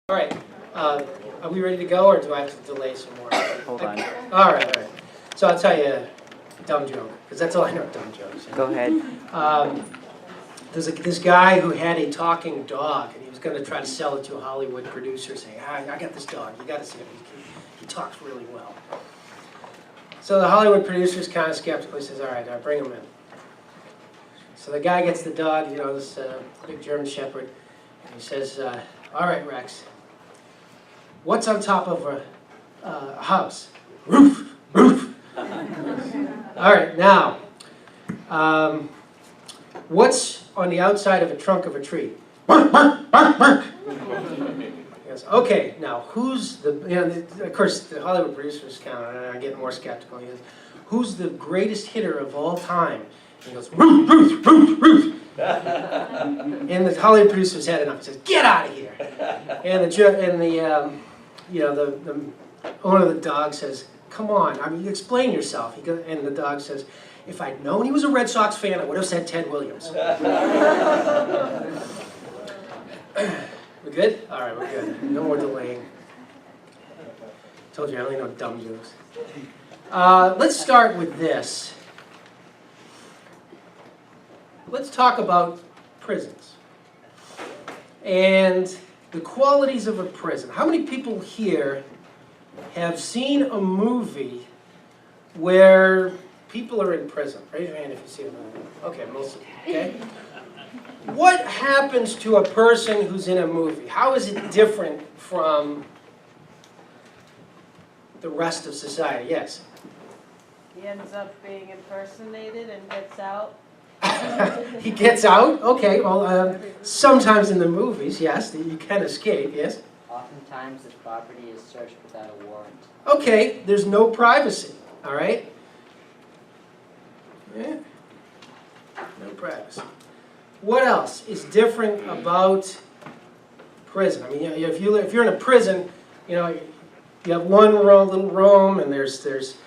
All right, are we ready to go, or do I have to delay some more? Hold on. All right. So I'll tell you a dumb joke, because that's all I know, dumb jokes. Go ahead. There's this guy who had a talking dog, and he was going to try to sell it to a Hollywood producer, saying, I got this dog, you got to see him, he talks really well. So the Hollywood producer's kind of skeptical. He says, all right, bring him in. So the guy gets the dog, this big German Shepherd, and he says, all right, Rex, what's on top of a house? Roof, roof. All right, now, what's on the outside of a trunk of a tree? Bark, bark, bark, bark. He goes, okay, now who's of course the Hollywood producers kind of getting more skeptical. He goes, who's the greatest hitter of all time? And he goes, roof, roof, roof, roof. And the Hollywood producers had enough. He says, get out of here. And the owner of the dog says, come on, you explain yourself. And the dog says, if I'd known he was a Red Sox fan, I would have said Ted Williams. We good? All right, we're good. No more delaying. Told you I only know dumb jokes. Let's start with this. Let's talk about prisons and the qualities of a prison. How many people here have seen a movie where people are in prison? Raise your hand if you see a movie. Okay, most of you, okay? What happens to a person who's in a movie? How is it different from the rest of society? Yes? He ends up being impersonated and gets out. He gets out? Okay, well, sometimes in the movies, yes, you can escape, yes? Oftentimes the property is searched without a warrant. Okay, there's no privacy, all right? Yeah, no privacy. What else is different about prison? I mean, if you're in a prison, you have one little room, and there's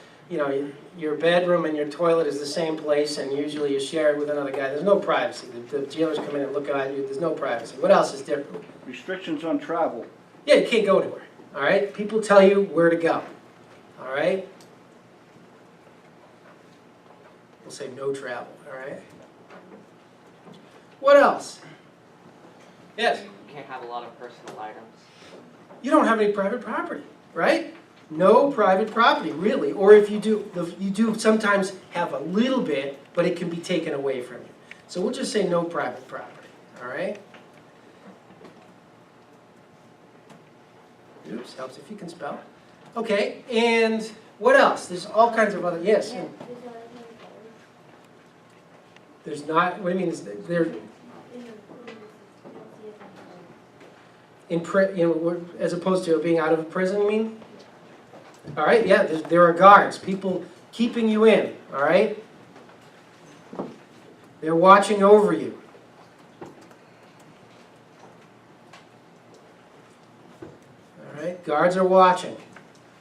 your bedroom and your toilet is the same place, and usually you share it with another guy. There's no privacy. The jailers come in and look at you. There's no privacy. What else is different? Restrictions on travel. Yeah, you can't go anywhere. All right? People tell you where to go. All right? We'll say no travel. All right? What else? Yes? You can't have a lot of personal items. You don't have any private property, right? No private property, really. Or if you do sometimes have a little bit, but it can be taken away from you. So we'll just say no private property, all right? Oops, helps if you can spell. Okay, and what else? There's all kinds of other, yes? There's not, what do you mean? Is there, as opposed to being out of a prison, you mean? All right, yeah, there are guards, people keeping you in, all right? They're watching over you. All right, guards are watching.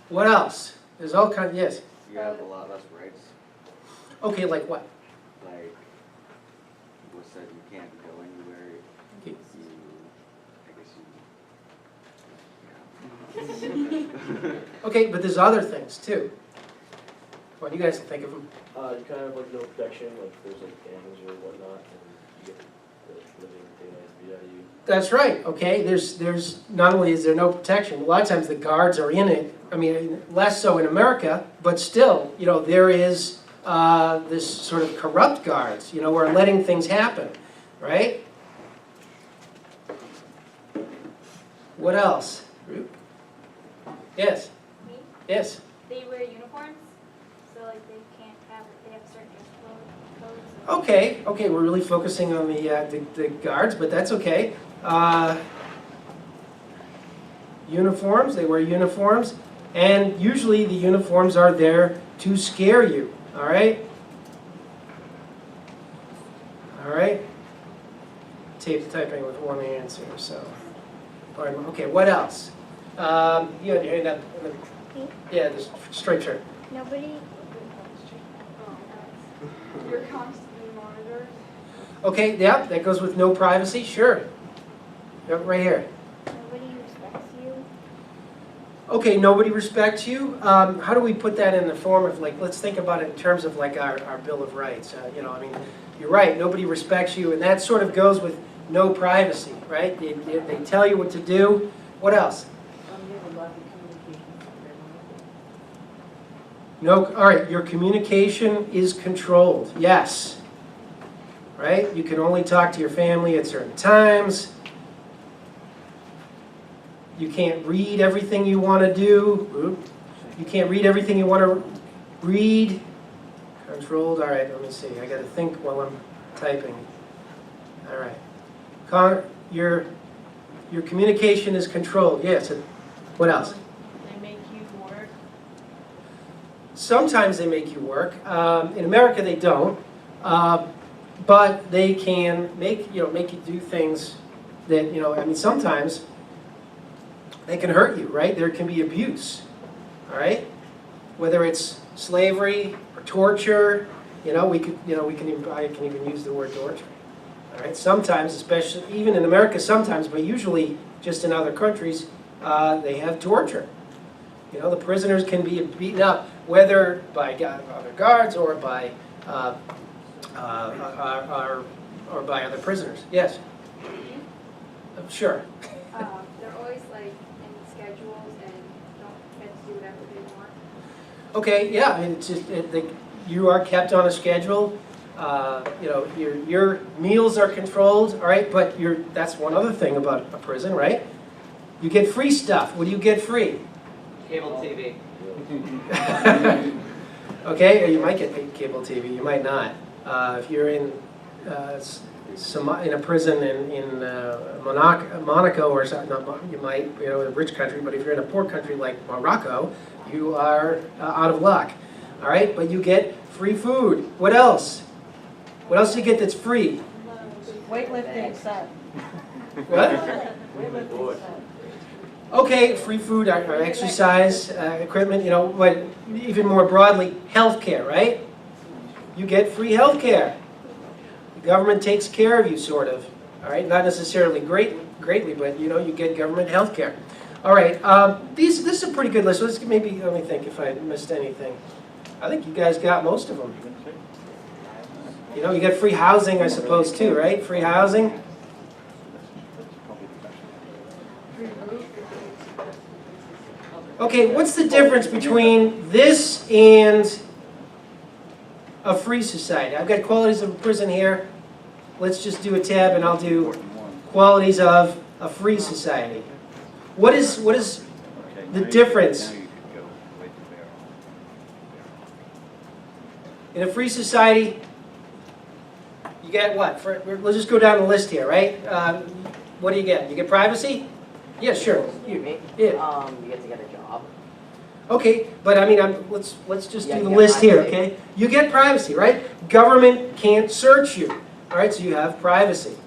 What else? There's all kinds, yes? You have a lot less rights. Okay, like what? Like, people said you can't go anywhere. Okay, but there's other things too. What do you guys think of them? You kind of have like no protection, like there's like gangs or whatnot, and you get the living daylights beat out of you. That's right, okay? There's not only is there no protection, a lot of times the guards are in it. I mean, less so in America, but still, there is this sort of corrupt guards, who are letting things happen, right? What else? Yes? Me? Yes? They wear uniforms, so like they have certain dress codes. Okay, we're really focusing on the guards, but that's okay. Uniforms, they wear uniforms, and usually the uniforms are there to scare you, all right? All right? Tape typing with one answer, so. All right, okay, what else? You had your hand up. Yeah, this straight shirt. Nobody. You're constantly monitored. Okay, yeah, that goes with no privacy, sure. Yep, right here. Nobody respects you. Okay, nobody respects you. How do we put that in the form of, like, let's think about it in terms of like our Bill of Rights. You know, I mean, you're right, nobody respects you, and that sort of goes with no privacy, right? They tell you what to do. What else? No, all right, your communication is controlled, yes. Right? You can only talk to your family at certain times. You can't read everything you want to do. You can't read everything you want to read. Controlled, all right, let me see. I got to think while I'm typing. All right. Your communication is controlled, yes. What else? They make you work. Sometimes they make you work. In America, they don't. But they can make you do things that, I mean, sometimes they can hurt you, right? There can be abuse, all right? Whether it's slavery or torture, I can even use the word torture, all right? Sometimes, especially, even in America sometimes, but usually just in other countries, they have torture. The prisoners can be beaten up, whether by other guards or by by other prisoners. Yes? Sure. They're always like in schedules and don't get to do whatever they want. Okay, yeah, I mean, it's just, you are kept on a schedule. Your meals are controlled, all right, but that's one other thing about a prison, right? You get free stuff. What do you get free? Cable TV. Okay, or you might get cable TV, you might not. If you're in a prison in Monaco or something, you might, in a rich country, but if you're in a poor country like Morocco, you are out of luck. All right, but you get free food. What else? What else do you get that's free? Weightlifting set. What? Weightlifting set. Okay, free food, or exercise equipment, but even more broadly, healthcare, right? You get free healthcare. The government takes care of you, sort of. All right, not necessarily greatly, but you get government healthcare. All right, this is a pretty good list. Let me think if I missed anything. I think you guys got most of them. You get free housing, I suppose, too, right? Free housing. Okay, what's the difference between this and a free society? I've got qualities of a prison here. Let's just do a tab and I'll do qualities of a free society. What is the difference? In a free society, you get what? Let's just go down the list here, right? What do you get? You get privacy? Yeah, sure. Yeah. Yeah. You get to get a job. Okay, but I mean, let's just Yeah, do the you get list here, privacy. okay? You get privacy, right? Government can't search you, all right? So you have privacy.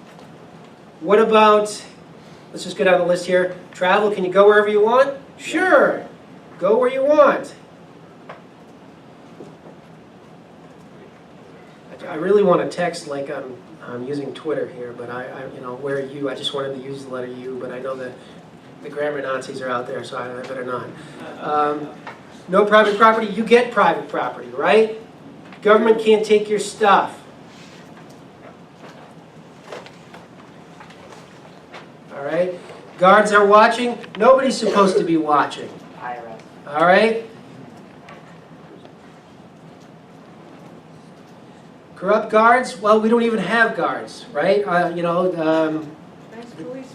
What about, let's just go down the list here. Travel, can you go wherever you want? Sure, go where you want. I really want to text like I'm using Twitter here, but where are you? I just wanted to use the letter U, but I know that the grammar Nazis are out there, so I better not. No private property, you get private property, right? Government can't take your stuff. All right? Guards are watching. Nobody's supposed to be watching. IRS. All right? Corrupt guards? Well, we don't even have guards, right? Nice policeman.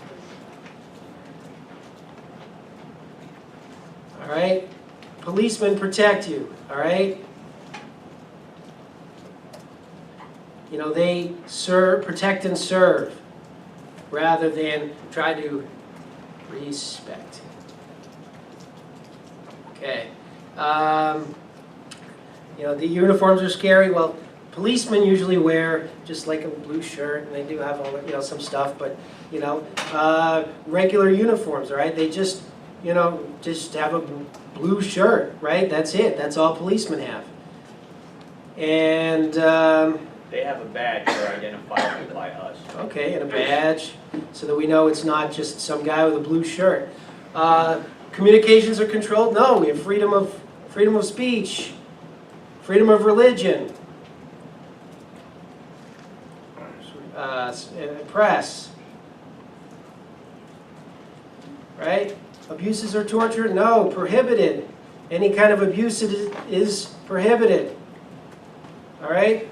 All right? Policemen protect you, all right? They protect and serve rather than try to respect. Okay. The uniforms are scary. Well, policemen usually wear just like a blue shirt, and they do have all some stuff, but regular uniforms, all right? They just have a blue shirt, right? That's it. That's all policemen have. And They have a badge that are identifiable by us. okay, and a badge, so that we know it's not just some guy with a blue shirt. communications are controlled? No, we have freedom of speech, freedom of religion, press, right? Abuses or torture? No, prohibited. Any kind of abuse is prohibited. All right?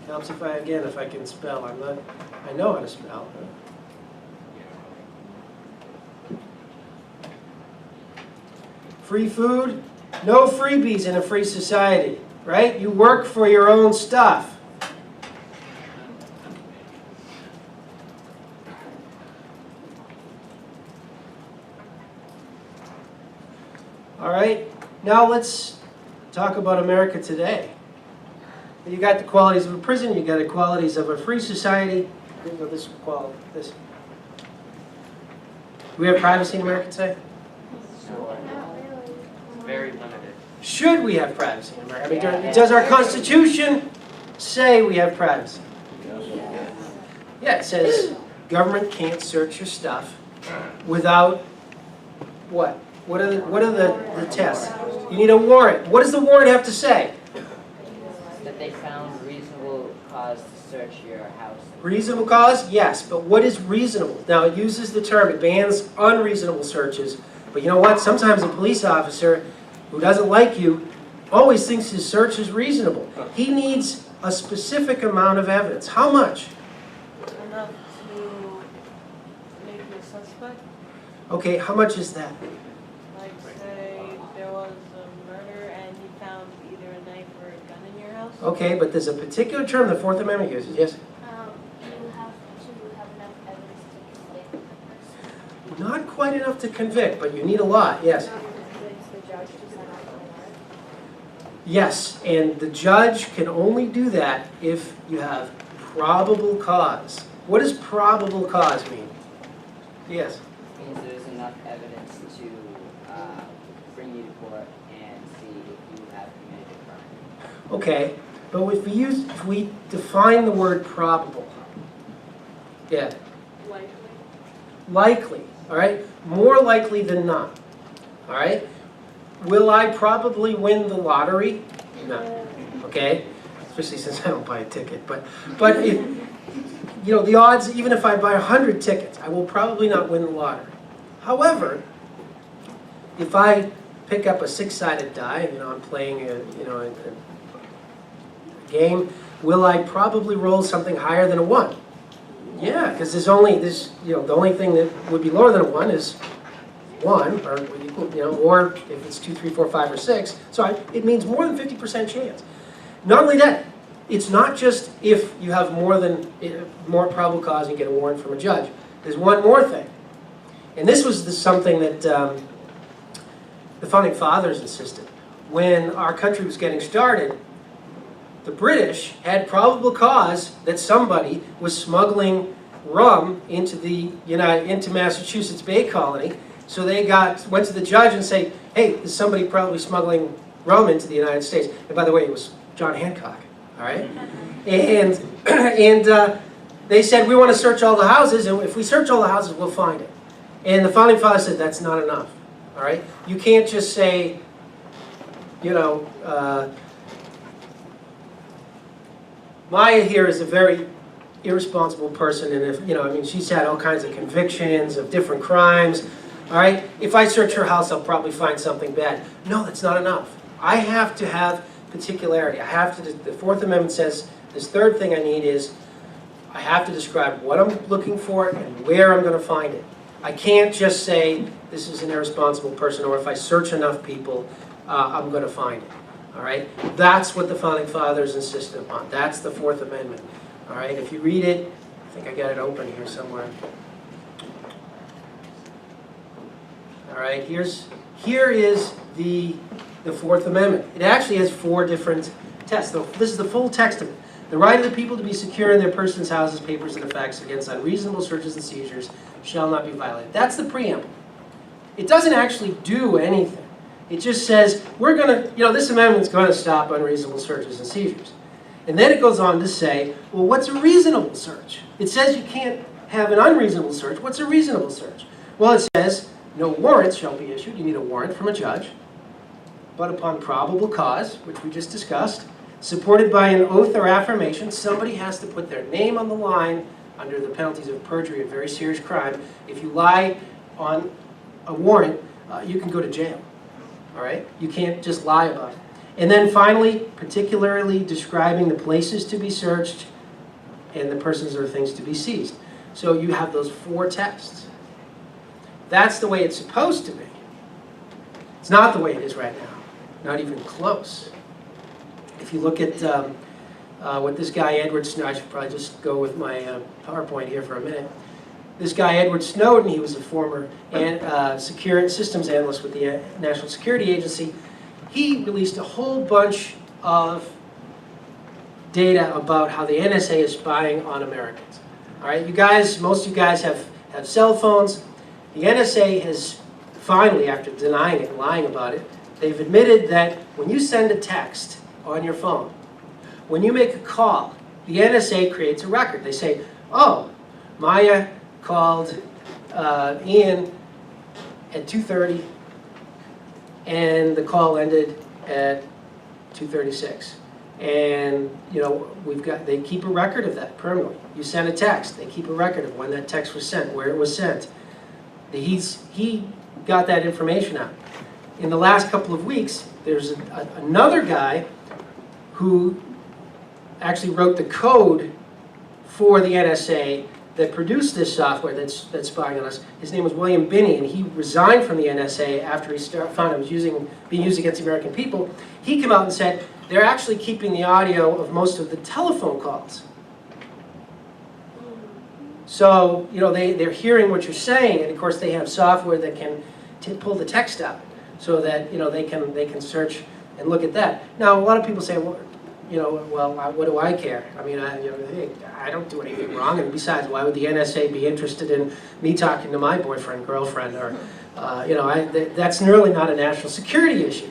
Helps if I can spell. I know how to spell. Free food? No freebies in a free society, right? You work for your own stuff. All right, now let's talk about America today. You got the qualities of a prison, you got the qualities of a free society. This quality, this. Do we have privacy in America today? Not really. Very limited. Should we have privacy in America? I mean, does our Constitution say we have privacy? Yeah, it says government can't search your stuff without what? What are the tests? You need a warrant. What does the warrant have to say? That they found reasonable cause to search your house. Reasonable cause? Yes, but what is reasonable? Now, it uses the term, it bans unreasonable searches. But you know what? Sometimes a police officer who doesn't like you always thinks his search is reasonable. He needs a specific amount of evidence. How much? Enough to make you a suspect? Okay, how much is that? Like say there was a murder and you found either a knife or a gun in your house? Okay, but there's a particular term the Fourth Amendment uses, yes? You have to have enough evidence to convict the person. Not quite enough to convict, but you need a lot, yes. Convince the judge to sign off on the warrant. Yes, and the judge can only do that if you have probable cause. What does probable cause mean? Yes. Means there's enough evidence to bring you to court and see if you have committed a crime. Okay, but if we define the word probable, yeah, likely, all right, more likely than not, all right. Will I probably win the lottery? No. Okay, especially since I don't buy a ticket. But if, you know, the odds, even if I buy 100 tickets, I will probably not win the lottery. However, if I pick up a 6-sided die, you know, I'm playing a game, will I probably roll something higher than a 1? Yeah, because the only thing that would be lower than a 1 is 1, or or if it's 2, 3, 4, 5, or 6. So it means more than 50% chance. Not only that, it's not just if you have more probable cause and get a warrant from a judge. There's one more thing, and this was something that the founding fathers insisted. When our country was getting started, the British had probable cause that somebody was smuggling rum into Massachusetts Bay Colony. So they went to the judge and say, hey, there's somebody probably smuggling rum into the United States. And by the way, it was John Hancock, all right? And they said, we want to search all the houses, and if we search all the houses, we'll find it. And the founding fathers said, that's not enough, all right? You can't just say, Maya here is a very irresponsible person, and she's had all kinds of convictions of different crimes. All right, if I search her house, I'll probably find something bad. No, that's not enough. I have to have particularity. The Fourth Amendment says this third thing I need is I have to describe what I'm looking for and where I'm going to find it. I can't just say this is an irresponsible person, or if I search enough people, I'm going to find it. All right, that's what the founding fathers insisted upon. That's the Fourth Amendment. All right, if you read it, I think I got it open here somewhere. All right, here is the Fourth Amendment. It actually has 4 different tests. This is the full text of it. The right of the people to be secure in their persons, houses, papers, and effects against unreasonable searches and seizures shall not be violated. That's the preamble. It doesn't actually do anything. It just says, we're going to, this amendment's going to stop unreasonable searches and seizures. And then it goes on to say, well, what's a reasonable search? It says you can't have an unreasonable search. What's a reasonable search? Well, it says, no warrant shall be issued. You need a warrant from a judge. But upon probable cause, which we just discussed, supported by an oath or affirmation, somebody has to put their name on the line under the penalties of perjury, a very serious crime. If you lie on a warrant, you can go to jail. All right? You can't just lie about it. And then finally, particularly describing the places to be searched and the persons or things to be seized. So you have those 4 tests. That's the way it's supposed to be. It's not the way it is right now. Not even close. If you look at what this guy Edward Snowden, I should probably just go with my PowerPoint here for a minute. This guy Edward Snowden, he was a former security systems analyst with the National Security Agency. He released a whole bunch of data about how the NSA is spying on Americans. All right, you guys, most of you guys have cell phones. The NSA has finally, after denying it and lying about it, they've admitted that when you send a text on your phone, when you make a call, the NSA creates a record. They say, oh, Maya called Ian at 2:30, and the call ended at 2:36. And you know, they keep a record of that permanently. You send a text, they keep a record of when that text was sent, where it was sent. He got that information out. In the last couple of weeks, there's another guy who actually wrote the code for the NSA that produced this software that's spying on us. His name was William Binney, and he resigned from the NSA after he found it was being used against the American people. He came out and said they're actually keeping the audio of most of the telephone calls. So you know they're hearing what you're saying, and of course they have software that can pull the text out, so that you know they can search and look at that. Now a lot of people say, well, what do I care? I mean, I don't do anything wrong, and besides, why would the NSA be interested in me talking to my boyfriend, girlfriend, or that's really not a national security issue.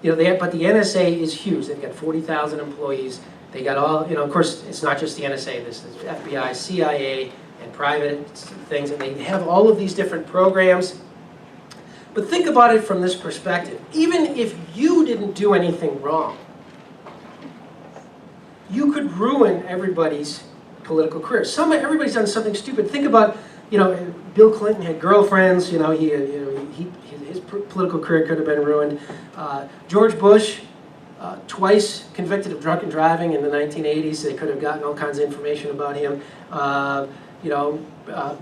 You know, but the NSA is huge. They've got 40,000 employees. They got all, of course, it's not just the NSA. There's FBI, CIA, and private things, and they have all of these different programs. But think about it from this perspective. Even if you didn't do anything wrong, you could ruin everybody's political career. Everybody's done something stupid. Think about, Bill Clinton had girlfriends. His political career could have been ruined. George Bush, twice convicted of drunken driving in the 1980s. They could have gotten all kinds of information about him. Barack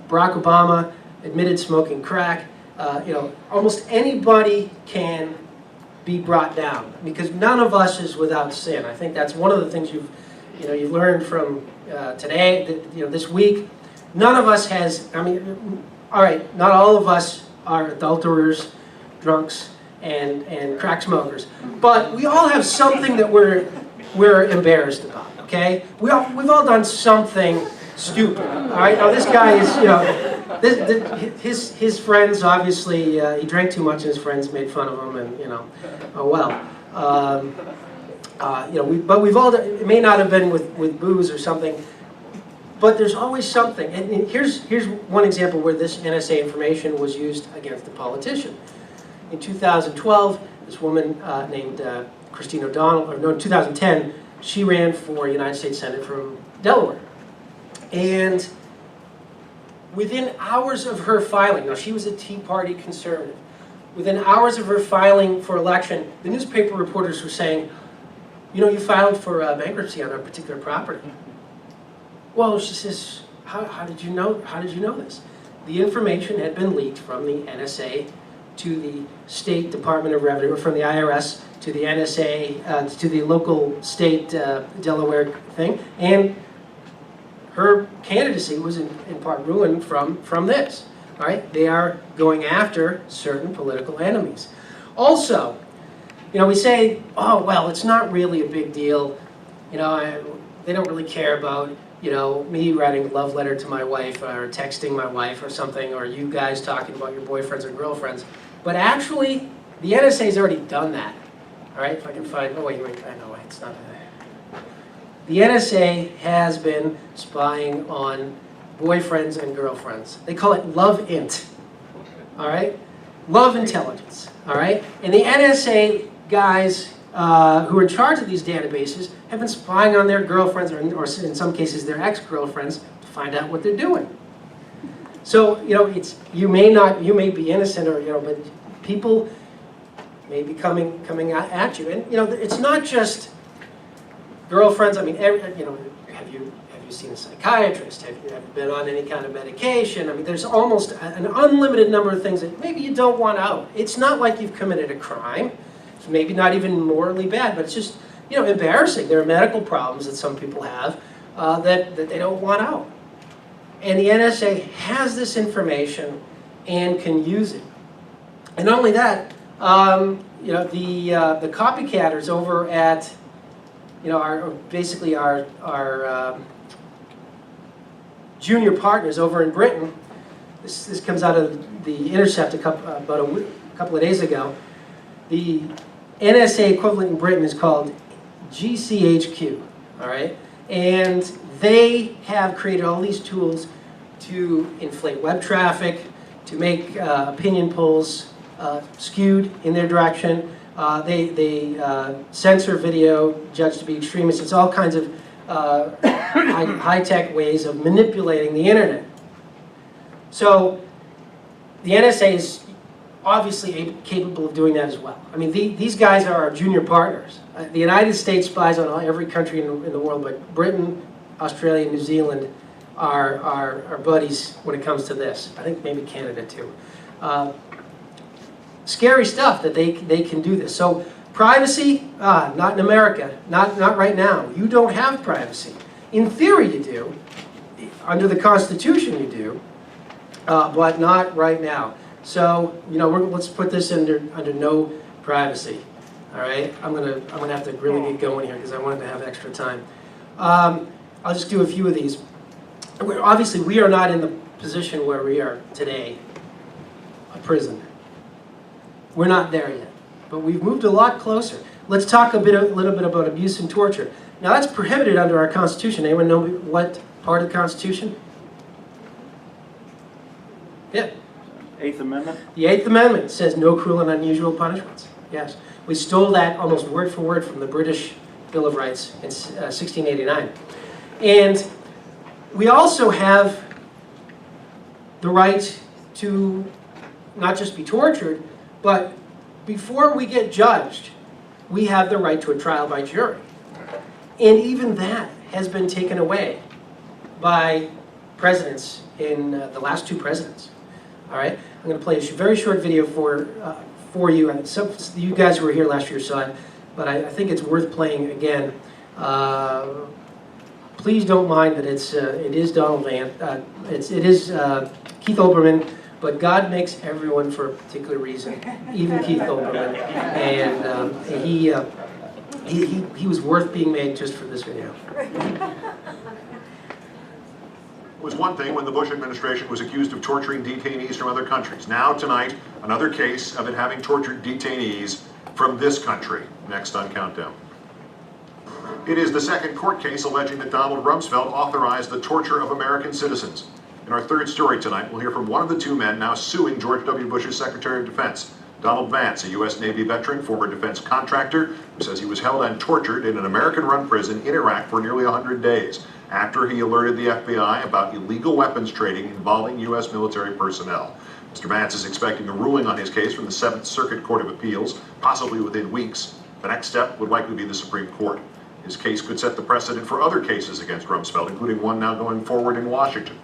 Obama admitted smoking crack. Almost anybody can be brought down because none of us is without sin. I think that's one of the things you've learned from today. This week, none of us has. All right, not all of us are adulterers, drunks, and crack smokers, but we all have something that we're embarrassed about. Okay, we've all done something stupid. All right, now this guy is his friends obviously he drank too much and his friends made fun of him, and but we've all done, it may not have been with booze or something, but there's always something. And here's one example where this NSA information was used against a politician. In 2012, this woman named Christine O'Donnell, 2010, she ran for United States Senate from Delaware. And within hours of her filing, now she was a Tea Party conservative, within hours of her filing for election, the newspaper reporters were saying, you filed for bankruptcy on a particular property. Well, she says, how did you know this? The information had been leaked from the NSA to the State Department of Revenue, or from the IRS to the NSA, to the local state Delaware thing, and her candidacy was in part ruined from this. All right, they are going after certain political enemies. Also, we say, oh well, it's not really a big deal. They don't really care about me writing a love letter to my wife or texting my wife or something, or you guys talking about your boyfriends or girlfriends. But actually, the NSA's already done that. All right, if I can find. Oh wait, I know it's not. The NSA has been spying on boyfriends and girlfriends. They call it love int, all right? Love intelligence, all right? And the NSA guys who are in charge of these databases have been spying on their girlfriends, or in some cases their ex-girlfriends, to find out what they're doing. So, you know, you may be innocent, or, you know, but people may be coming at you. And, you know, it's not just girlfriends. I mean, you know, have you seen a psychiatrist? Have you been on any kind of medication? I mean, there's almost an unlimited number of things that maybe you don't want out. It's not like you've committed a crime. It's maybe not even morally bad, but it's just, you know, embarrassing. There are medical problems that some people have that they don't want out. And the NSA has this information and can use it. And not only that, you know, the copycatters over at, you know, basically our junior partners over in Britain. This comes out of the Intercept about a couple of days ago. The NSA equivalent in Britain is called GCHQ, all right? And they have created all these tools to inflate web traffic, to make opinion polls skewed in their direction. They censor video judged to be extremist. It's all kinds of high-tech ways of manipulating the internet. So the NSA is obviously capable of doing that as well. I mean, these guys are our junior partners. The United States spies on every country in the world, but Britain, Australia, and New Zealand are our buddies when it comes to this. I think maybe Canada too. Scary stuff that they can do this. So privacy, not in America, not right now. You don't have privacy. In theory you do. Under the Constitution you do, but not right now. So, you know, let's put this under no privacy. All right, I'm gonna have to really get going here because I wanted to have extra time. I'll just do a few of these. Obviously, we are not in the position where we are today, a prison. We're not there yet, but we've moved a lot closer. Let's talk a little bit about abuse and torture. Now, that's prohibited under our Constitution. Anyone know what part of the Constitution? Yeah. 8th Amendment? The 8th Amendment says no cruel and unusual punishments. Yes. We stole that almost word for word from the British Bill of Rights in 1689. And we also have the right to not just be tortured, but before we get judged, we have the right to a trial by jury. And even that has been taken away by presidents in the last 2 presidents. All right, I'm going to play a very short video for you. And some you guys who were here last year saw it, but I think it's worth playing again. Please don't mind that it is Donald Van. It is Keith Olbermann, but God makes everyone for a particular reason, even Keith Olbermann, and he was worth being made just for this video. It was one thing when the Bush administration was accused of torturing detainees from other countries. Now, tonight, another case of it having tortured detainees from this country. Next on Countdown. It is the second court case alleging that Donald Rumsfeld authorized the torture of American citizens. In our third story tonight, we'll hear from one of the 2 men now suing George W. Bush's Secretary of Defense, Donald Vance, a U.S. Navy veteran, former defense contractor, who says he was held and tortured in an American-run prison in Iraq for nearly 100 days after he alerted the FBI about illegal weapons trading involving U.S. military personnel. Mr. Vance is expecting a ruling on his case from the 7th Circuit Court of Appeals, possibly within weeks. The next step would likely be the Supreme Court. His case could set the precedent for other cases against Rumsfeld, including one now going forward in Washington.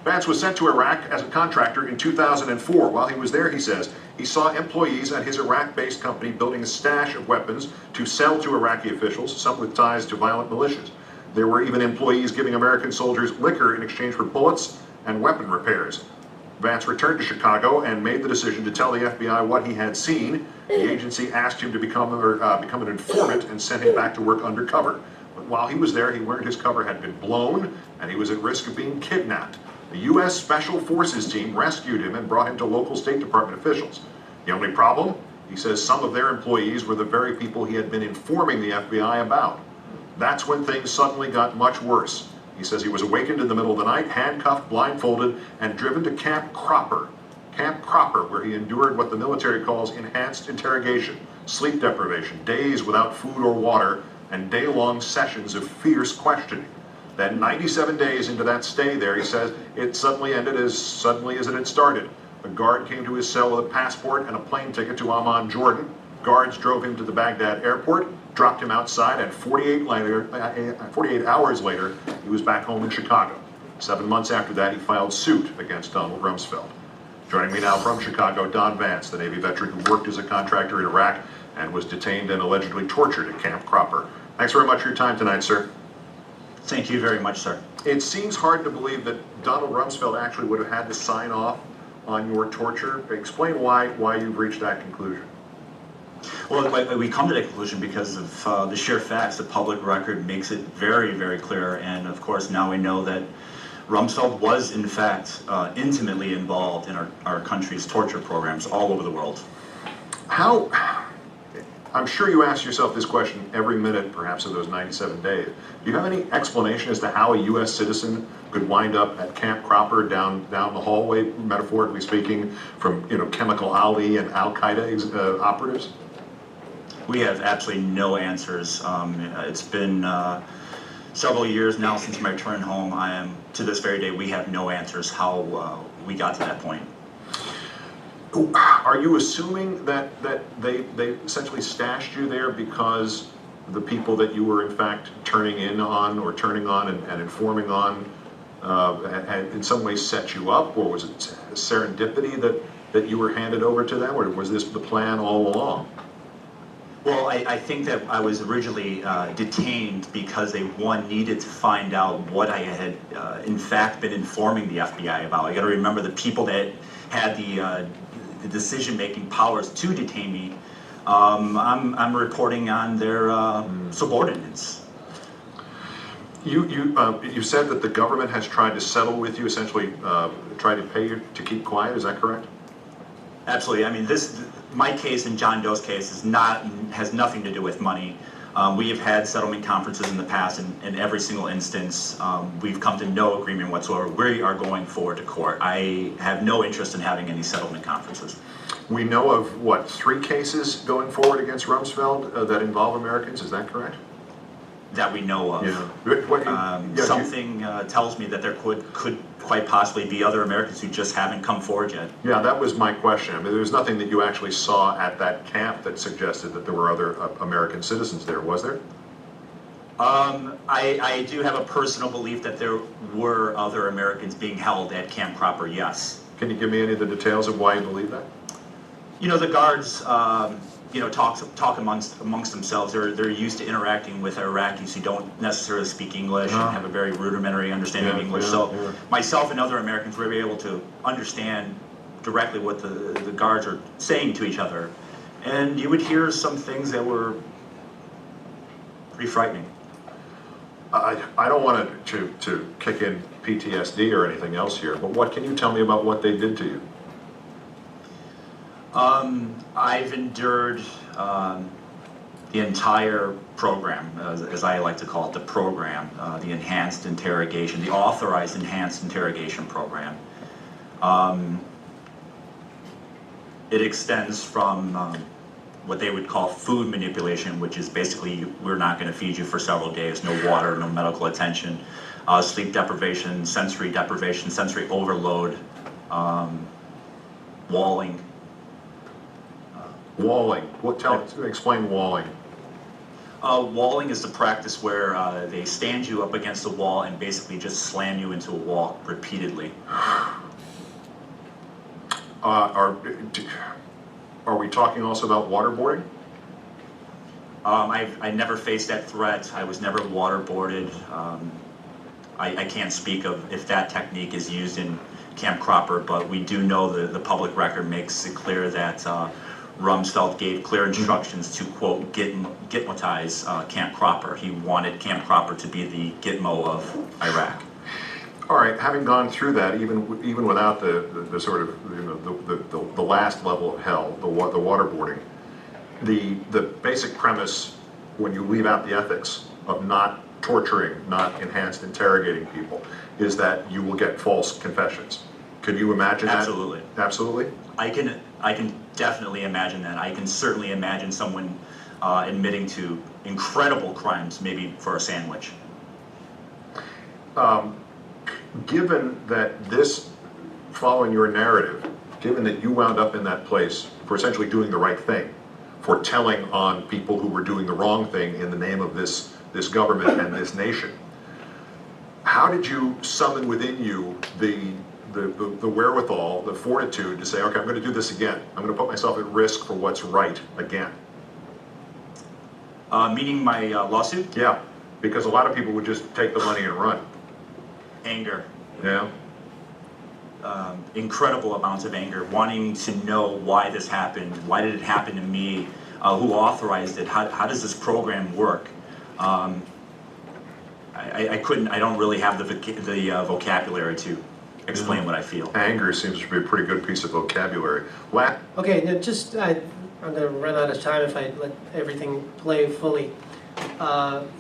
Vance was sent to Iraq as a contractor in 2004. While he was there, he says, he saw employees at his Iraq-based company building a stash of weapons to sell to Iraqi officials, some with ties to violent militias. There were even employees giving American soldiers liquor in exchange for bullets and weapon repairs. Vance returned to Chicago and made the decision to tell the FBI what he had seen. The agency asked him to become an informant and sent him back to work undercover. But while he was there, he learned his cover had been blown and he was at risk of being kidnapped. The U.S. Special Forces team rescued him and brought him to local State Department officials. The only problem? He says some of their employees were the very people he had been informing the FBI about. That's when things suddenly got much worse. He says he was awakened in the middle of the night, handcuffed, blindfolded, and driven to Camp Cropper, where he endured what the military calls enhanced interrogation, sleep deprivation, days without food or water, and day-long sessions of fierce questioning. Then 97 days into that stay there, he says, it suddenly ended as suddenly as it had started. A guard came to his cell with a passport and a plane ticket to Amman, Jordan. Guards drove him to the Baghdad airport, dropped him outside, and 48 hours later, he was back home in Chicago. 7 months after that, he filed suit against Donald Rumsfeld. Joining me now from Chicago, Don Vance, the Navy veteran who worked as a contractor in Iraq and was detained and allegedly tortured at Camp Cropper. Thanks very much for your time tonight, sir. Thank you very much, sir. It seems hard to believe that Donald Rumsfeld actually would have had to sign off on your torture. Explain why you've reached that conclusion. Well, we come to that conclusion because of the sheer facts. The public record makes it very, very clear, and of course now we know that Rumsfeld was in fact intimately involved in our country's torture programs all over the world. How, I'm sure you ask yourself this question every minute perhaps of those 97 days. Do you have any explanation as to how a U.S. citizen could wind up at Camp Cropper down the hallway, metaphorically speaking, from Chemical Ali and Al-Qaeda operatives? We have absolutely no answers. It's been several years now since my return home. To this very day, we have no answers how we got to that point. Are you assuming that they essentially stashed you there because the people that you were in fact turning on and informing on had in some way set you up, or was it serendipity that you were handed over to them, or was this the plan all along? Well, I think that I was originally detained because they, needed to find out what I had in fact been informing the FBI about. I got to remember the people that had the decision-making powers to detain me. I'm reporting on their subordinates. You said that the government has tried to settle with you, essentially tried to pay you to keep quiet. Is that correct? Absolutely. I mean, my case and John Doe's case has nothing to do with money. We have had settlement conferences in the past, and in every single instance, we've come to no agreement whatsoever. We are going forward to court. I have no interest in having any settlement conferences. We know of, what, 3 cases going forward against Rumsfeld that involve Americans, is that correct? That we know of. Yeah. Something tells me that there could quite possibly be other Americans who just haven't come forward yet. Yeah, that was my question. I mean, there was nothing that you actually saw at that camp that suggested that there were other American citizens there, was there? I do have a personal belief that there were other Americans being held at Camp Cropper, yes. Can you give me any of the details of why you believe that? The guards, talk amongst themselves. They're used to interacting with Iraqis who don't necessarily speak English and have a very rudimentary understanding of English. So myself and other Americans were able to understand directly what the guards are saying to each other. And you would hear some things that were pretty frightening. I don't want to kick in PTSD or anything else here, but what can you tell me about what they did to you? I've endured the entire program, as I like to call it, the program, the enhanced interrogation, the authorized enhanced interrogation program. It extends from what they would call food manipulation, which is basically we're not going to feed you for several days, no water, no medical attention, sleep deprivation, sensory overload, walling. Walling. Explain walling. Walling is the practice where they stand you up against a wall and basically just slam you into a wall repeatedly. Are we talking also about waterboarding? I never faced that threat. I was never waterboarded. I can't speak of if that technique is used in Camp Cropper, but we do know the public record makes it clear that Rumsfeld gave clear instructions to, quote, Gitmotize Camp Cropper. He wanted Camp Cropper to be the Gitmo of Iraq. All right, having gone through that, even without the sort of the last level of hell, the waterboarding, the basic premise when you leave out the ethics of not torturing, not enhanced interrogating people, is that you will get false confessions. Can you imagine that? Absolutely. Absolutely? I can definitely imagine that. I can certainly imagine someone admitting to incredible crimes, maybe for a sandwich. Given that this, following your narrative, given that you wound up in that place for essentially doing the right thing, for telling on people who were doing the wrong thing in the name of this government and this nation, how did you summon within you the wherewithal, the fortitude to say, okay, I'm going to do this again. I'm going to put myself at risk for what's right again? Meaning my lawsuit? Yeah, because a lot of people would just take the money and run. Anger. Yeah. Incredible amounts of anger, wanting to know why this happened, why did it happen to me, who authorized it, how does this program work? I don't really have the vocabulary to explain what I feel. Anger seems to be a pretty good piece of vocabulary. Okay, now just, I'm going to run out of time if I let everything play fully.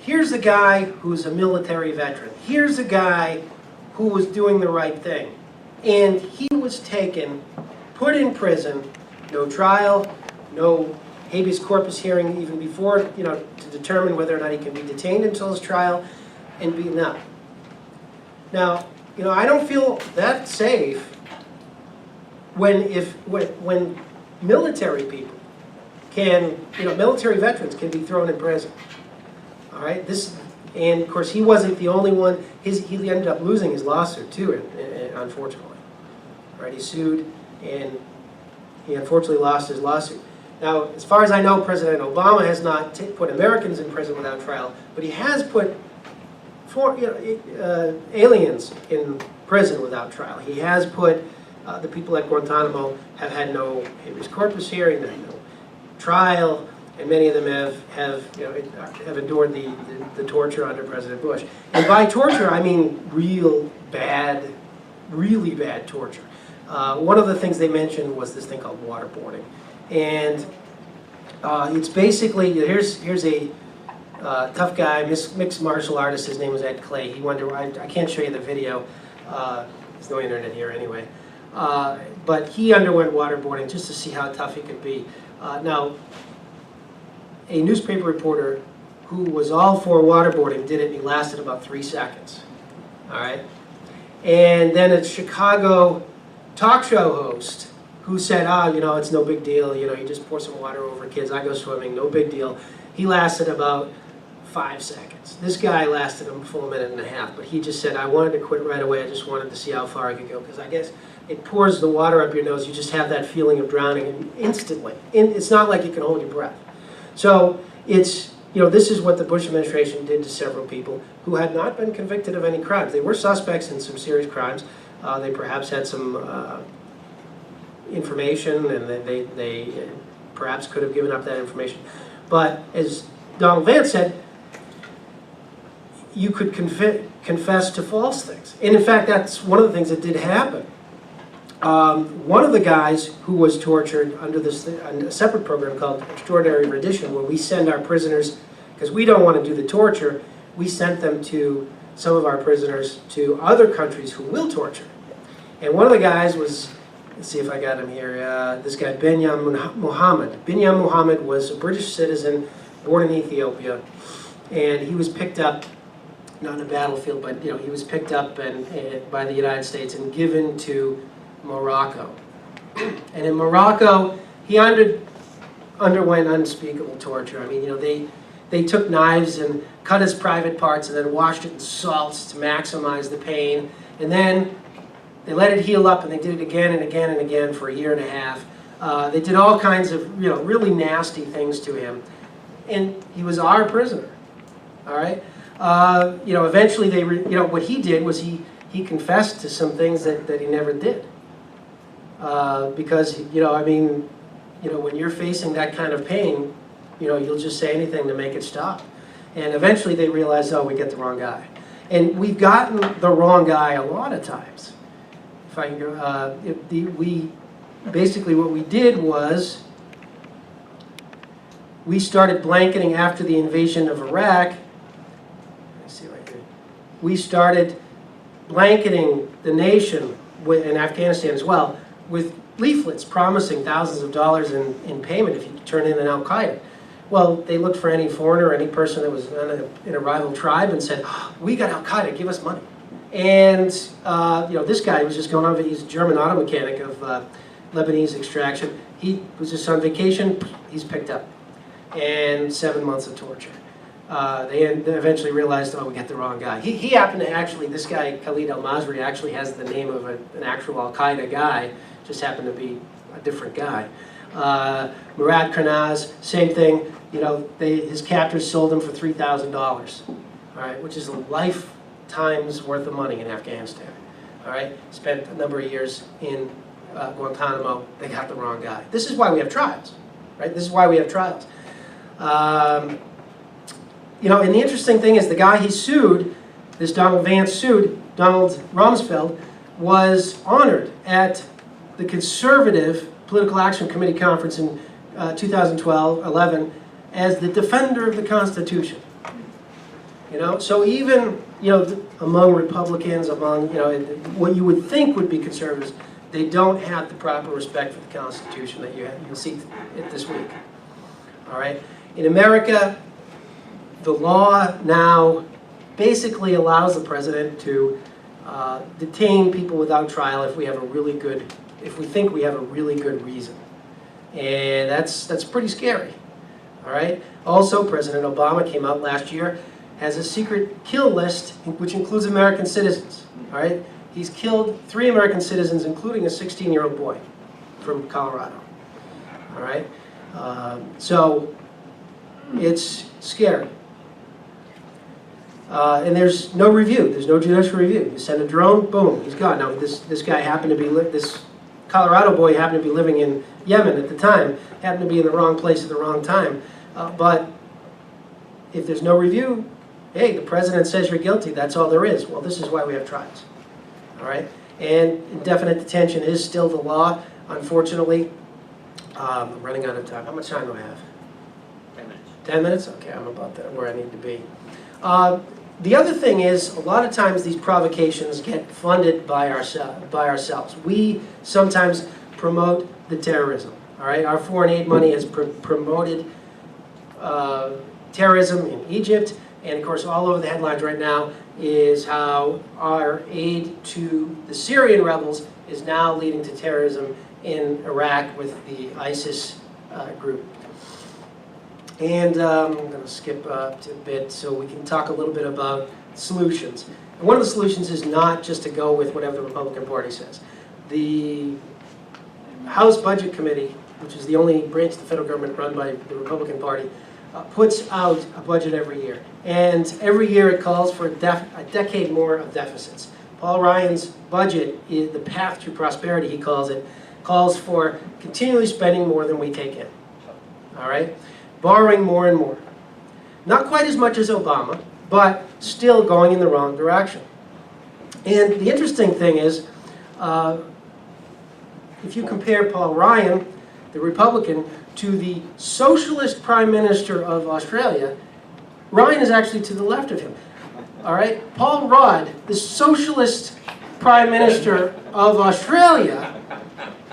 Here's a guy who's a military veteran. Here's a guy who was doing the right thing. And he was taken, put in prison, no trial, no habeas corpus hearing even before, to determine whether or not he can be detained until his trial, and beaten up. Now, I don't feel that safe when military people can, military veterans can be thrown in prison. All right, and of course he wasn't the only one. He ended up losing his lawsuit too, unfortunately. Right, he sued, and he unfortunately lost his lawsuit. Now, as far as I know, President Obama has not put Americans in prison without trial, but he has put aliens in prison without trial. He has put the people at Guantanamo have had no habeas corpus hearing, no trial, and many of them have endured the torture under President Bush. And by torture, I mean really bad torture. One of the things they mentioned was this thing called waterboarding, and it's basically here's a tough guy, mixed martial artist. His name was Ed Clay. He I can't show you the video. There's no internet here anyway. But he underwent waterboarding just to see how tough he could be. Now, a newspaper reporter who was all for waterboarding did it, and he lasted about 3 seconds. All right? And then a Chicago talk show host who said, it's no big deal, you just pour some water over kids, I go swimming, no big deal. He lasted about 5 seconds. This guy lasted a full minute and a half, but he just said, I wanted to quit right away, I just wanted to see how far I could go, because I guess it pours the water up your nose, you just have that feeling of drowning instantly. It's not like you can hold your breath. So this is what the Bush administration did to several people who had not been convicted of any crimes. They were suspects in some serious crimes. They perhaps had some information, and they perhaps could have given up that information. But as Donald Vance said, you could confess to false things. And in fact, that's one of the things that did happen. One of the guys who was tortured under a separate program called Extraordinary Rendition, where we send our prisoners, because we don't want to do the torture, we sent them to some of our prisoners to other countries who will torture. And one of the guys was, let's see if I got him here, this guy Binyam Muhammad. Binyam Muhammad was a British citizen born in Ethiopia, and he was picked up, not in a battlefield, but he was picked up by the United States and given to Morocco. And in Morocco, he underwent unspeakable torture. I mean, they took knives and cut his private parts and then washed it in salts to maximize the pain. And then they let it heal up, and they did it again and again and again for a year and a half. They did all kinds of really nasty things to him. And he was our prisoner, all right? Eventually what he did was he confessed to some things that he never did. Because, when you're facing that kind of pain, you'll just say anything to make it stop. And eventually they realized, oh, we get the wrong guy. And we've gotten the wrong guy a lot of times. If I can go, basically what we did was we started blanketing after the invasion of Iraq. Let's see we started blanketing the nation, in Afghanistan as well, with leaflets promising thousands of dollars in payment if you turn in an Al-Qaeda. Well, they looked for any foreigner, any person that was in a rival tribe and said, we got Al-Qaeda, give us money. And this guy was just going on, he's a German auto mechanic of Lebanese extraction. He was just on vacation, he's picked up. And 7 months of torture. They eventually realized, oh, we got the wrong guy. He happened to actually, this guy, Khalid al-Masri, actually has the name of an actual Al-Qaeda guy, just happened to be a different guy. Murad Karnaz, same thing. His captors sold him for $3,000, all right, which is a lifetime's worth of money in Afghanistan. All right, spent a number of years in Guantanamo. They got the wrong guy. This is why we have trials, right? This is why we have trials. And the interesting thing is the guy he sued, this Donald Vance sued, Donald Rumsfeld, was honored at the Conservative Political Action Committee conference in 2012-11 as the defender of the Constitution. So even among Republicans, among what you would think would be conservatives, they don't have the proper respect for the Constitution that you'll see it this week. All right, in America, the law now basically allows the president to detain people without trial if we think we have a really good reason. And that's pretty scary. All right. Also, President Obama came out last year, has a secret kill list, which includes American citizens. All right. He's killed 3 American citizens, including a 16-year-old boy from Colorado. All right. So it's scary. And there's no review. There's no judicial review. You send a drone, boom, he's gone. Now, this guy happened to be, this Colorado boy happened to be living in Yemen at the time, happened to be in the wrong place at the wrong time. But if there's no review, hey, the president says you're guilty, that's all there is. Well, this is why we have trials. All right? And indefinite detention is still the law, unfortunately. I'm running out of time. How much time do I have? 10 minutes. 10 minutes? Okay, I'm about there where I need to be. The other thing is, a lot of times these provocations get funded by ourselves. We sometimes promote the terrorism. All right, our foreign aid money has promoted terrorism in Egypt, and of course, all over the headlines right now is how our aid to the Syrian rebels is now leading to terrorism in Iraq with the ISIS group. And I'm going to skip a bit so we can talk a little bit about solutions. And one of the solutions is not just to go with whatever the Republican Party says. The House Budget Committee, which is the only branch of the federal government run by the Republican Party, puts out a budget every year. And every year it calls for a decade more of deficits. Paul Ryan's budget, is the path to prosperity, he calls it, calls for continually spending more than we take in. All right? Borrowing more and more. Not quite as much as Obama, but still going in the wrong direction. And the interesting thing is, if you compare Paul Ryan, the Republican, to the socialist Prime Minister of Australia, Ryan is actually to the left of him. All right? Paul Rudd, the socialist Prime Minister of Australia,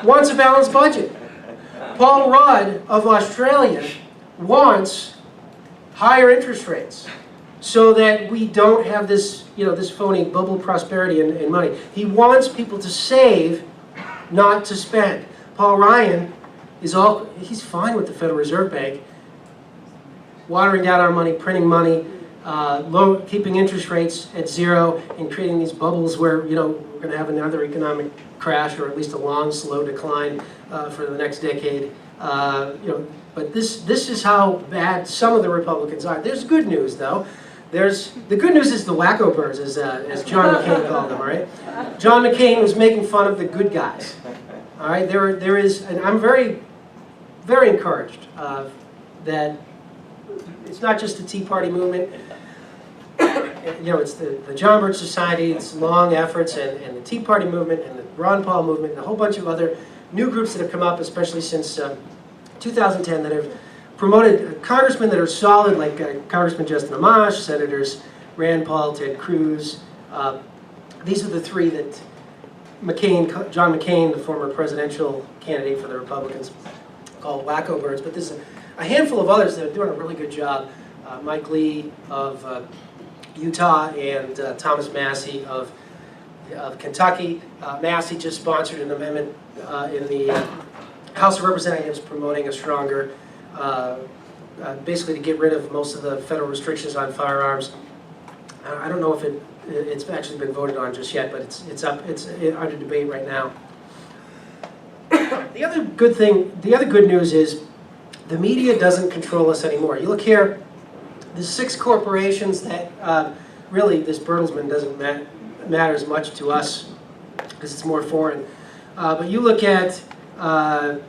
wants a balanced budget. Paul Rudd of Australia wants higher interest rates so that we don't have this, this phony bubble prosperity and money. He wants people to save, not to spend. Paul Ryan he's fine with the Federal Reserve Bank watering down our money, printing money, keeping interest rates at 0 and creating these bubbles where, we're going to have another economic crash or at least a long, slow decline for the next decade. But this is how bad some of the Republicans are. There's good news, though. The good news is the wacko birds, as John McCain called them, all right? John McCain was making fun of the good guys. All right, there is, and I'm very, very encouraged that it's not just the Tea Party movement. It's the John Birch Society, it's long efforts, and the Tea Party movement, and the Ron Paul movement, and a whole bunch of other new groups that have come up, especially since 2010, that have promoted congressmen that are solid, like Congressman Justin Amash, Senators Rand Paul, Ted Cruz. These are the three that John McCain, the former presidential candidate for the Republicans, called wacko birds. But there's a handful of others that are doing a really good job. Mike Lee of Utah and Thomas Massey of Kentucky. Massey just sponsored an amendment in the House of Representatives promoting a stronger, basically to get rid of most of the federal restrictions on firearms. I don't know if it's actually been voted on just yet, but it's under debate right now. The other good news is the media doesn't control us anymore. You look here, there's 6 corporations that really this Bertelsmann doesn't matter as much to us because it's more foreign. But you look at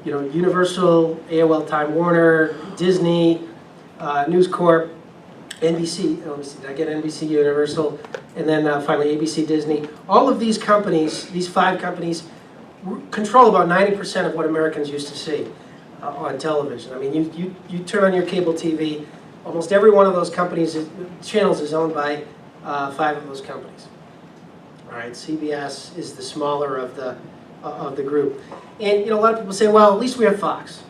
Universal, AOL, Time Warner, Disney, News Corp, NBC, did I get NBC, Universal, and then finally ABC, Disney. All of these companies, these 5 companies, control about 90% of what Americans used to see on television. I mean, you turn on your cable TV, almost every one of those channels is owned by 5 of those companies. All right, CBS is the smaller of the group. And a lot of people say, well, at least we have Fox.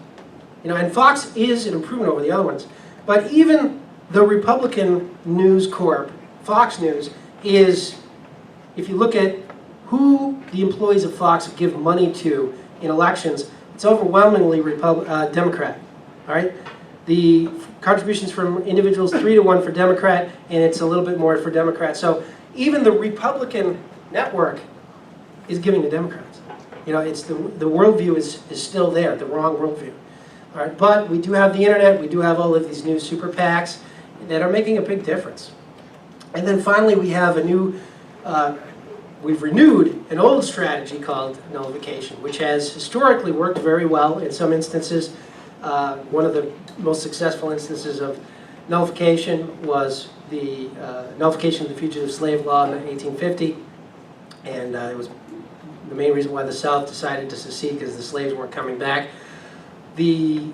And Fox is an improvement over the other ones. But even the Republican News Corp, Fox News, is, if you look at who the employees of Fox give money to in elections, it's overwhelmingly Democrat. All right, the contributions from individuals 3-to-1 for Democrat, and it's a little bit more for Democrat. So even the Republican network is giving to Democrats. It's the worldview is still there, the wrong worldview. All right, but we do have the internet. We do have all of these new super PACs that are making a big difference. And then finally, we have we've renewed an old strategy called nullification, which has historically worked very well in some instances. One of the most successful instances of nullification was the nullification of the Fugitive Slave Law in 1850. And it was the main reason why the South decided to secede, because the slaves weren't coming back. The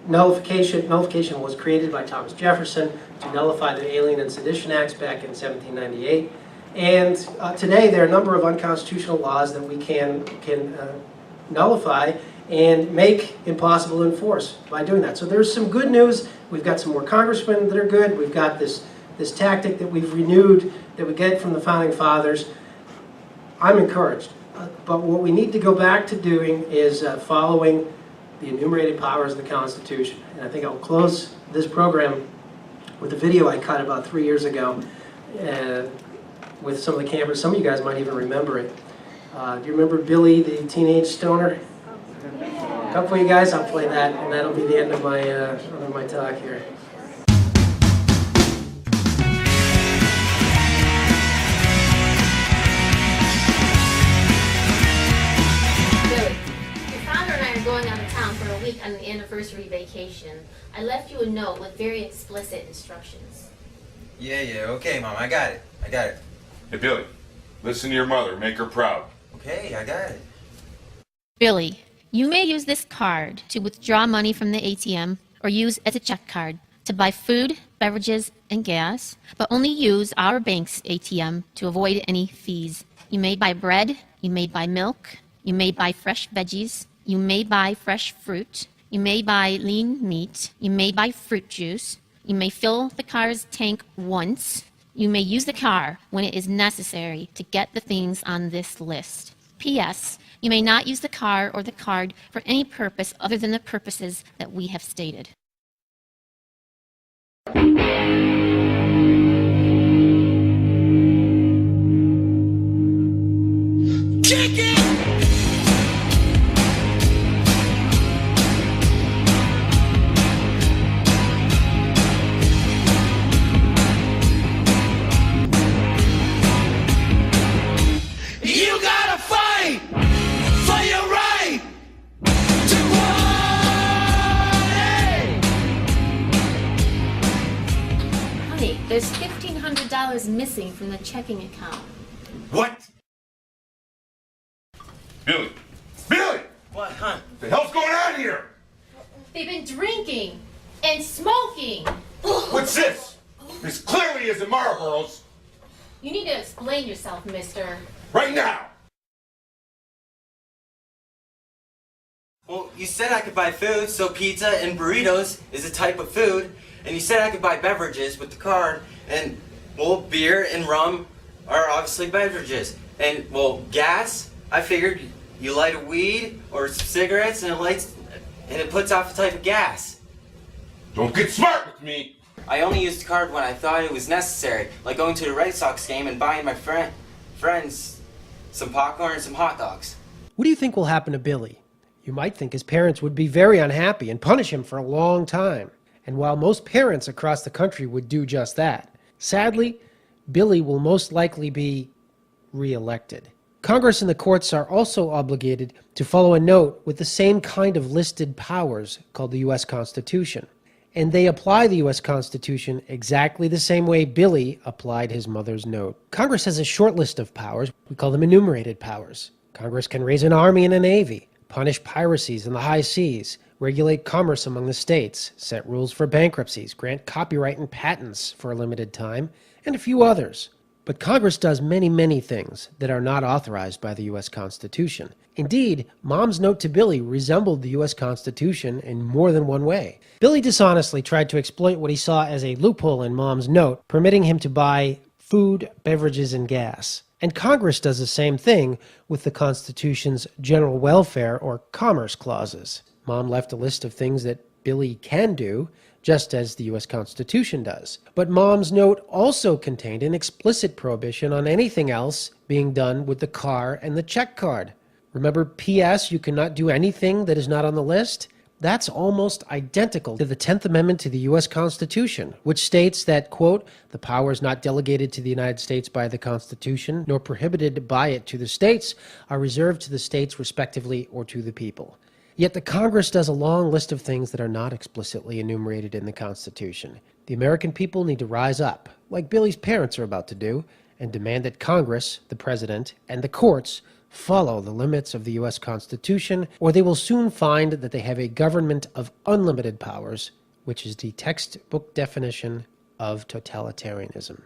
nullification was created by Thomas Jefferson to nullify the Alien and Sedition Acts back in 1798. And today there are a number of unconstitutional laws that we can nullify and make impossible to enforce by doing that. So there's some good news. We've got some more congressmen that are good. We've got this tactic that we've renewed that we get from the Founding Fathers. I'm encouraged. But what we need to go back to doing is following the enumerated powers of the Constitution. And I think I'll close this program with a video I cut about 3 years ago with some of the campers. Some of you guys might even remember it. Do you remember Billy, the teenage stoner? A couple of you guys, I'll play that, and that'll be the end of my talk here. Going out of town for a week on the anniversary vacation. I left you a note with very explicit instructions. Yeah, okay, Mom, I got it. Hey, Billy, listen to your mother, make her proud. Okay, I got it. Billy, you may use this card to withdraw money from the ATM or use as a check card to buy food, beverages, and gas, but only use our bank's ATM to avoid any fees. You may buy bread, you may buy milk, you may buy fresh veggies, you may buy fresh fruit, you may buy lean meat, you may buy fruit juice, you may fill the car's tank once, you may use the car when it is necessary to get the things on this list. P.S. You may not use the car or the card for any purpose other than the purposes that we have stated. There's $1,500 missing from the checking account. What? Billy! What, huh? The hell's going on here? They've been drinking and smoking. What's this? This clearly isn't Marlboro's. You need to explain yourself, mister. Right now! Well, you said I could buy food, so pizza and burritos is a type of food. And you said I could buy beverages with the card. And, well, beer and rum are obviously beverages. And, well, gas, I figured you light a weed or some cigarettes and it puts off a type of gas. Don't get smart with me! I only used the card when I thought it was necessary, like going to the Red Sox game and buying my friends some popcorn and some hot dogs. What do you think will happen to Billy? You might think his parents would be very unhappy and punish him for a long time. And while most parents across the country would do just that, sadly, Billy will most likely be re-elected. Congress and the courts are also obligated to follow a note with the same kind of listed powers called the U.S. Constitution. And they apply the U.S. Constitution exactly the same way Billy applied his mother's note. Congress has a short list of powers. We call them enumerated powers. Congress can raise an army and a navy, punish piracies in the high seas, regulate commerce among the states, set rules for bankruptcies, grant copyright and patents for a limited time, and a few others. But Congress does many, many things that are not authorized by the U.S. Constitution. Indeed, Mom's note to Billy resembled the U.S. Constitution in more than one way. Billy dishonestly tried to exploit what he saw as a loophole in Mom's note, permitting him to buy food, beverages, and gas. And Congress does the same thing with the Constitution's general welfare or commerce clauses. Mom left a list of things that Billy can do, just as the U.S. Constitution does. But Mom's note also contained an explicit prohibition on anything else being done with the car and the check card. Remember P.S. you cannot do anything that is not on the list? That's almost identical to the 10th Amendment to the U.S. Constitution, which states that, quote, the powers not delegated to the United States by the Constitution, nor prohibited by it to the states, are reserved to the states respectively or to the people. Yet the Congress does a long list of things that are not explicitly enumerated in the Constitution. The American people need to rise up, like Billy's parents are about to do, and demand that Congress, the President, and the courts follow the limits of the U.S. Constitution, or they will soon find that they have a government of unlimited powers, which is the textbook definition of totalitarianism.